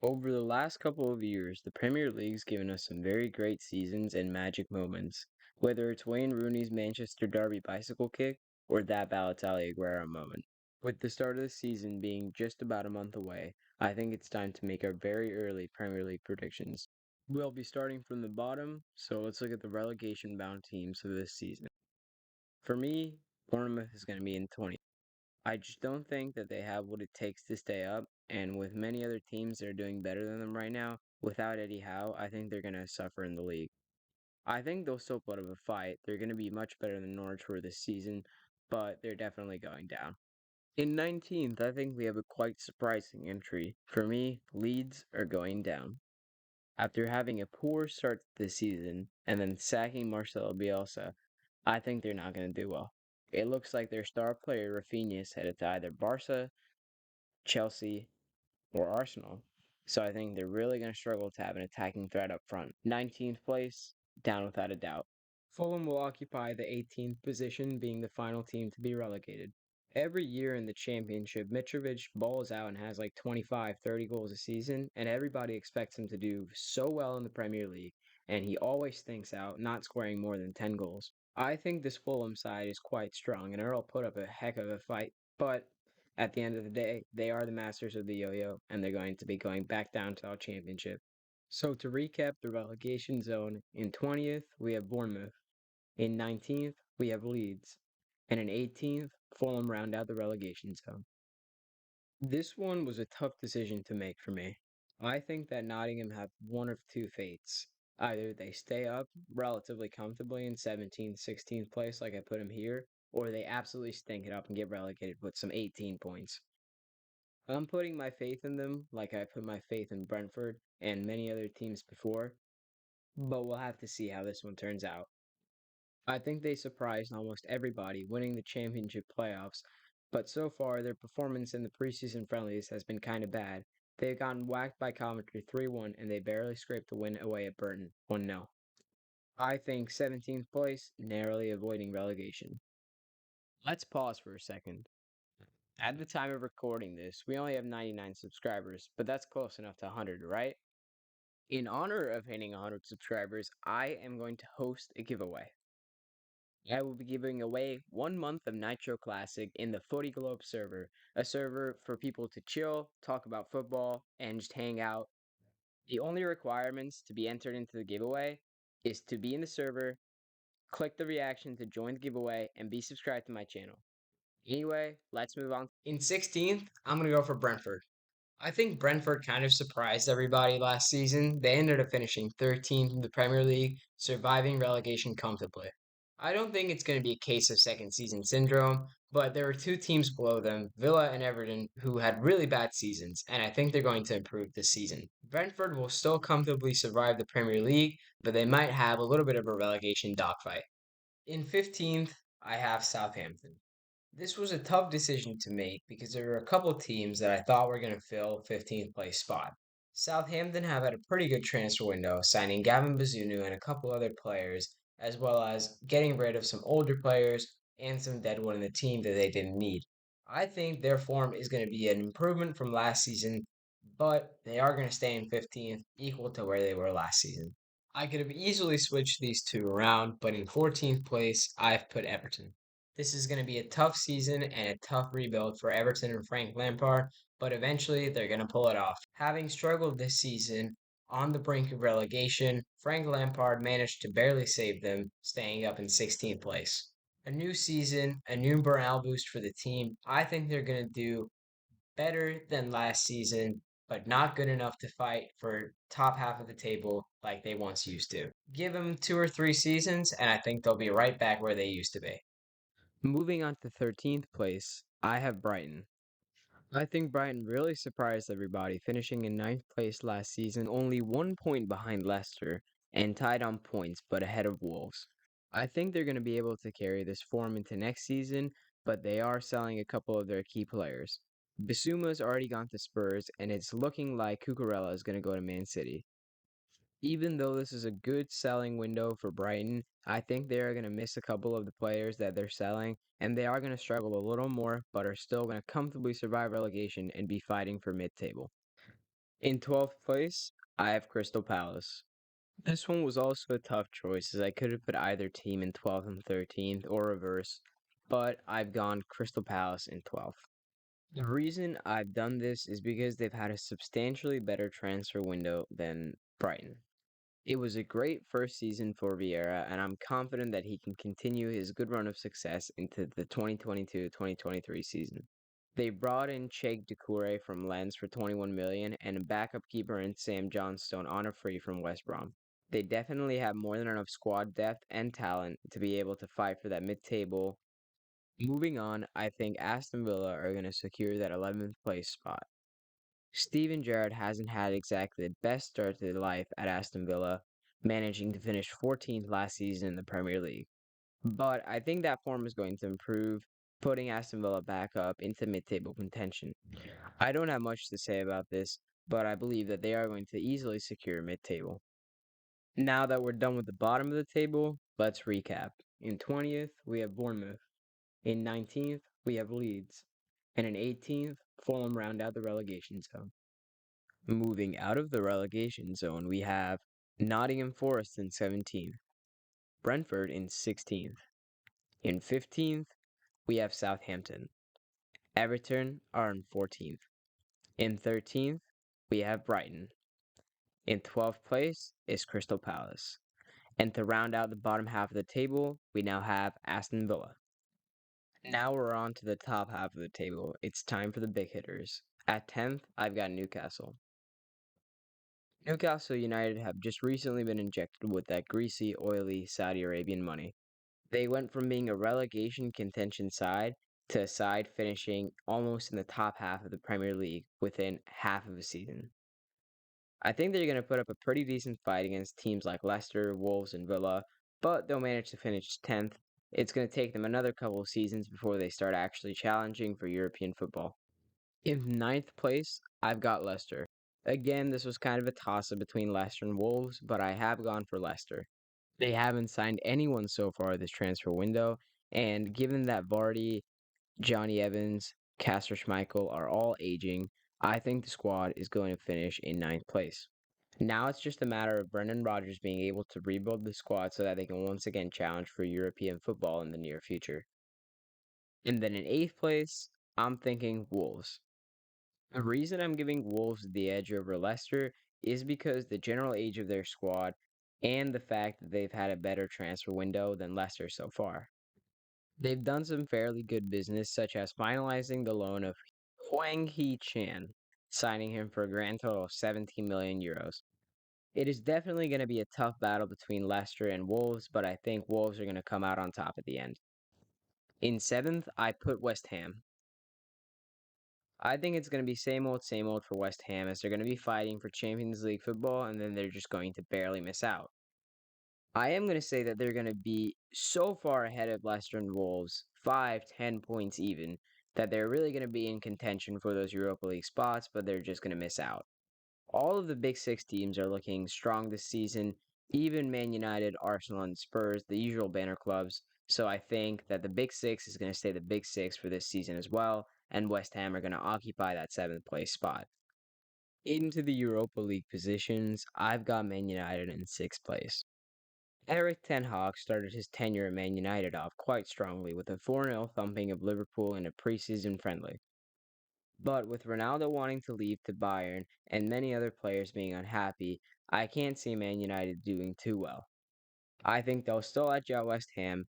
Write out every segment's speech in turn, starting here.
Over the last couple of years, the Premier League's given us some very great seasons and magic moments, whether it's Wayne Rooney's Manchester Derby bicycle kick or that Balotelli Aguero moment. With the start of the season being just about a month away, I think it's time to make our very early Premier League predictions. We'll be starting from the bottom, so let's look at the relegation-bound teams of this season. For me, Bournemouth is going to be in 20th. I just don't think that they have what it takes to stay up, and with many other teams that are doing better than them right now, without Eddie Howe, I think they're going to suffer in the league. I think they'll still put up a fight. They're going to be much better than Norwich were this season, but they're definitely going down. In 19th, I think we have a quite surprising entry. For me, Leeds are going down. After having a poor start to the season and then sacking Marcelo Bielsa, I think they're not going to do well. It looks like their star player Raphinha is headed to either Barca, Chelsea, or Arsenal. So I think they're really going to struggle to have an attacking threat up front. 19th place, down without a doubt. Fulham will occupy the 18th position, being the final team to be relegated. Every year in the championship, Mitrovic balls out and has like 25, 30 goals a season, and everybody expects him to do so well in the Premier League, and he always stinks out, not scoring more than 10 goals. I think this Fulham side is quite strong, and Earl put up a heck of a fight, but at the end of the day, they are the masters of the yo-yo, and they're going to be going back down to our championship. So to recap the relegation zone, in 20th, we have Bournemouth. In 19th, we have Leeds. And in 18th, Fulham round out the relegation zone. This one was a tough decision to make for me. I think that Nottingham have one of two fates. Either they stay up relatively comfortably in 17th, 16th place, like I put them here, or they absolutely stink it up and get relegated with some 18 points. I'm putting my faith in them like I put my faith in Brentford and many other teams before, but we'll have to see how this one turns out. I think they surprised almost everybody, winning the championship playoffs, but so far their performance in the preseason friendlies has been kind of bad. They've gotten whacked by Coventry 3-1 and they barely scraped the win away at Burton 1-0. I think 17th place, narrowly avoiding relegation. Let's pause for a second. At the time of recording this, we only have 99 subscribers, but that's close enough to 100, right? In honor of hitting 100 subscribers, I am going to host a giveaway. I will be giving away 1 month of Nitro Classic in the FootyGlobe Server, a server for people to chill, talk about football, and just hang out. The only requirements to be entered into the giveaway is to be in the server, click the reaction to join the giveaway, and be subscribed to my channel. Anyway, let's move on. In 16th, I'm going to go for Brentford. I think Brentford kind of surprised everybody last season. They ended up finishing 13th in the Premier League, surviving relegation comfortably. I don't think it's going to be a case of second season syndrome, but there were two teams below them, Villa and Everton, who had really bad seasons, and I think they're going to improve this season. Brentford will still comfortably survive the Premier League, but they might have a little bit of a relegation dogfight. In 15th, I have Southampton. This was a tough decision to make because there were a couple teams that I thought were going to fill 15th place spot. Southampton have had a pretty good transfer window, signing Gavin Bazunu and a couple other players, as well as getting rid of some older players and some deadwood in the team that they didn't need. I think their form is going to be an improvement from last season, but they are going to stay in 15th, equal to where they were last season. I could have easily switched these two around, but in 14th place, I've put Everton. This is going to be a tough season and a tough rebuild for Everton and Frank Lampard, but eventually they're going to pull it off. Having struggled this season on the brink of relegation, Frank Lampard managed to barely save them, staying up in 16th place. A new season, a new morale boost for the team. I think they're going to do better than last season, but not good enough to fight for top half of the table like they once used to. Give them 2 or 3 seasons, and I think they'll be right back where they used to be. Moving on to 13th place, I have Brighton. I think Brighton really surprised everybody, finishing in 9th place last season, only 1 point behind Leicester, and tied on points but ahead of Wolves. I think they're going to be able to carry this form into next season, but they are selling a couple of their key players. Bissouma's already gone to Spurs, and it's looking like Cucurella is going to go to Man City. Even though this is a good selling window for Brighton, I think they are going to miss a couple of the players that they're selling, and they are going to struggle a little more, but are still going to comfortably survive relegation and be fighting for mid-table. In 12th place, I have Crystal Palace. This one was also a tough choice as I could have put either team in 12th and 13th or reverse, but I've gone Crystal Palace in 12th. The reason I've done this is because they've had a substantially better transfer window than Brighton. It was a great first season for Vieira, and I'm confident that he can continue his good run of success into the 2022-2023 season. They brought in Cheikh Doucouré from Lens for 21 million and a backup keeper in Sam Johnstone on a free from West Brom. They definitely have more than enough squad depth and talent to be able to fight for that mid-table. Moving on, I think Aston Villa are going to secure that 11th place spot. Steven Gerrard hasn't had exactly the best start to his life at Aston Villa, managing to finish 14th last season in the Premier League. But I think that form is going to improve, putting Aston Villa back up into mid-table contention. I don't have much to say about this, but I believe that they are going to easily secure mid-table. Now that we're done with the bottom of the table, let's recap. In 20th, we have Bournemouth. In 19th, we have Leeds. And in 18th, Fulham round out the relegation zone. Moving out of the relegation zone, we have Nottingham Forest in 17th, Brentford in 16th. In 15th, we have Southampton. Everton are in 14th. In 13th, we have Brighton. In 12th place is Crystal Palace. And to round out the bottom half of the table, we now have Aston Villa. Now we're on to the top half of the table. It's time for the big hitters. At 10th, I've got Newcastle. Newcastle United have just recently been injected with that greasy, oily Saudi Arabian money. They went from being a relegation contention side to a side finishing almost in the top half of the Premier League within half of a season. I think they're going to put up a pretty decent fight against teams like Leicester, Wolves, and Villa, but they'll manage to finish 10th. It's going to take them another couple of seasons before they start actually challenging for European football. In ninth place, I've got Leicester. Again, this was kind of a toss-up between Leicester and Wolves, but I have gone for Leicester. They haven't signed anyone so far this transfer window, and given that Vardy, Johnny Evans, Casper Schmeichel are all aging, I think the squad is going to finish in ninth place. Now it's just a matter of Brendan Rodgers being able to rebuild the squad so that they can once again challenge for European football in the near future. And then in eighth place, I'm thinking Wolves. The reason I'm giving Wolves the edge over Leicester is because the general age of their squad and the fact that they've had a better transfer window than Leicester so far. They've done some fairly good business, such as finalizing the loan of Huang He-chan, signing him for a grand total of 17 million euros. It is definitely going to be a tough battle between Leicester and Wolves, but I think Wolves are going to come out on top at the end. In seventh, I put West Ham. I think it's going to be same old for West Ham as they're going to be fighting for Champions League football and then they're just going to barely miss out. I am going to say that they're going to be so far ahead of Leicester and Wolves, 5, 10 points even, that they're really going to be in contention for those Europa League spots, but they're just going to miss out. All of the Big Six teams are looking strong this season, even Man United, Arsenal, and Spurs, the usual banner clubs. So I think that the Big Six is going to stay the Big Six for this season as well, and West Ham are going to occupy that 7th place spot. Into the Europa League positions, I've got Man United in 6th place. Erik ten Hag started his tenure at Man United off quite strongly with a 4-0 thumping of Liverpool in a preseason friendly. But with Ronaldo wanting to leave to Bayern and many other players being unhappy, I can't see Man United doing too well. I think they'll still edge out West Ham,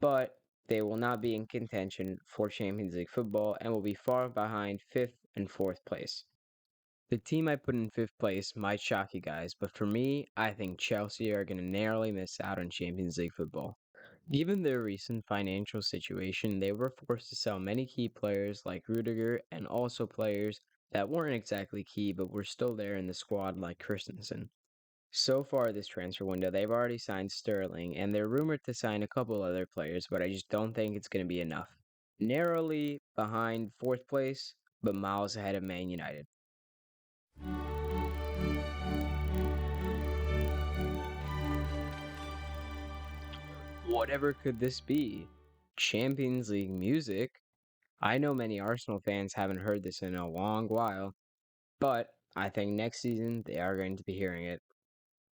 but they will not be in contention for Champions League football and will be far behind 5th and 4th place. The team I put in 5th place might shock you guys, but for me, I think Chelsea are going to narrowly miss out on Champions League football. Given their recent financial situation, they were forced to sell many key players like Rudiger and also players that weren't exactly key but were still there in the squad like Christensen. So far this transfer window, they've already signed Sterling and they're rumored to sign a couple other players, but I just don't think it's going to be enough. Narrowly behind 4th place, but miles ahead of Man United. Whatever could this be? Champions League music? I know many Arsenal fans haven't heard this in a long while, but I think next season they are going to be hearing it.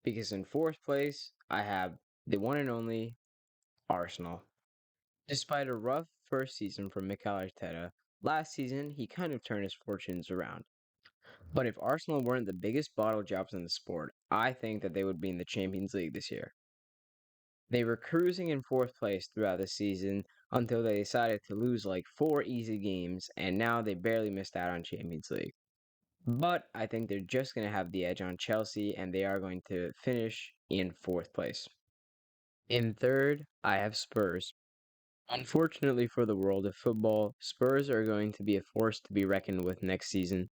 Because in 4th place, I have the one and only Arsenal. Despite a rough first season from Mikel Arteta, last season he kind of turned his fortunes around. But if Arsenal weren't the biggest bottle jobs in the sport, I think that they would be in the Champions League this year. They were cruising in 4th place throughout the season until they decided to lose like 4 easy games, and now they barely missed out on Champions League. But I think they're just going to have the edge on Chelsea, and they are going to finish in 4th place. In 3rd, I have Spurs. Unfortunately for the world of football, Spurs are going to be a force to be reckoned with next season.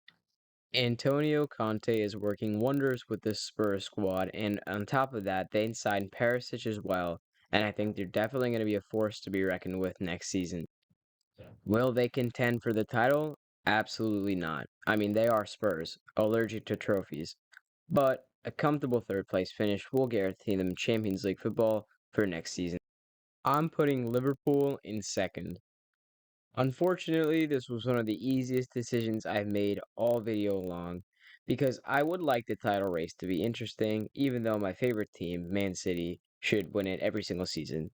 Antonio Conte is working wonders with this Spurs squad, and on top of that, they signed Perisic as well, and I think they're definitely going to be a force to be reckoned with next season. Will they contend for the title? Absolutely not. I mean, they are Spurs, allergic to trophies. But a comfortable 3rd place finish will guarantee them Champions League football for next season. I'm putting Liverpool in 2nd. Unfortunately, this was one of the easiest decisions I've made all video long, because I would like the title race to be interesting, even though my favorite team, Man City, should win it every single season.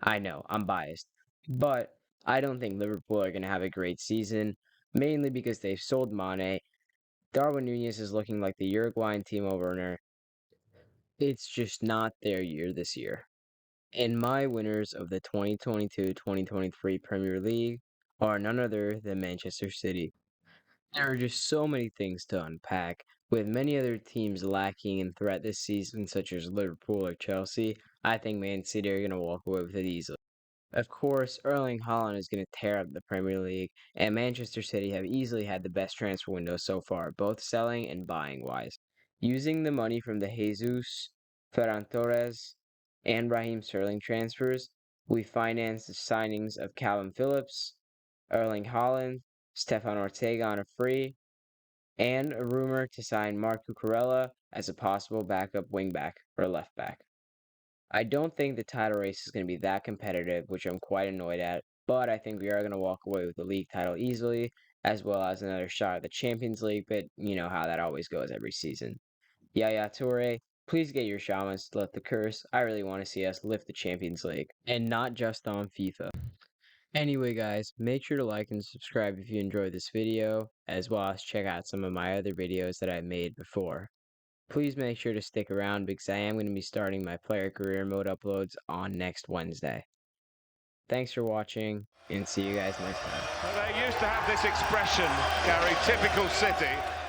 I know, I'm biased. But I don't think Liverpool are going to have a great season, mainly because they've sold Mane. Darwin Nunez is looking like the Uruguayan Timo Werner. It's just not their year this year. And my winners of the 2022-2023 Premier League are none other than Manchester City. There are just so many things to unpack. With many other teams lacking in threat this season, such as Liverpool or Chelsea, I think Man City are going to walk away with it easily. Of course, Erling Haaland is going to tear up the Premier League, and Manchester City have easily had the best transfer window so far, both selling and buying wise. Using the money from the Jesus, Ferran Torres, and Raheem Sterling transfers, we financed the signings of Calvin Phillips, Erling Haaland, Stefan Ortega on a free, and a rumor to sign Marc Cucurella as a possible backup wingback or left back. I don't think the title race is going to be that competitive, which I'm quite annoyed at, but I think we are going to walk away with the league title easily, as well as another shot at the Champions League, but you know how that always goes every season. Yaya Toure, please get your shamans to lift the curse. I really want to see us lift the Champions League, and not just on FIFA. Anyway guys, make sure to like and subscribe if you enjoyed this video, as well as check out some of my other videos that I've made before. Please make sure to stick around because I am going to be starting my player career mode uploads on next Wednesday. Thanks for watching, and see you guys next time. Well, they used to have this expression, Gary, typical City.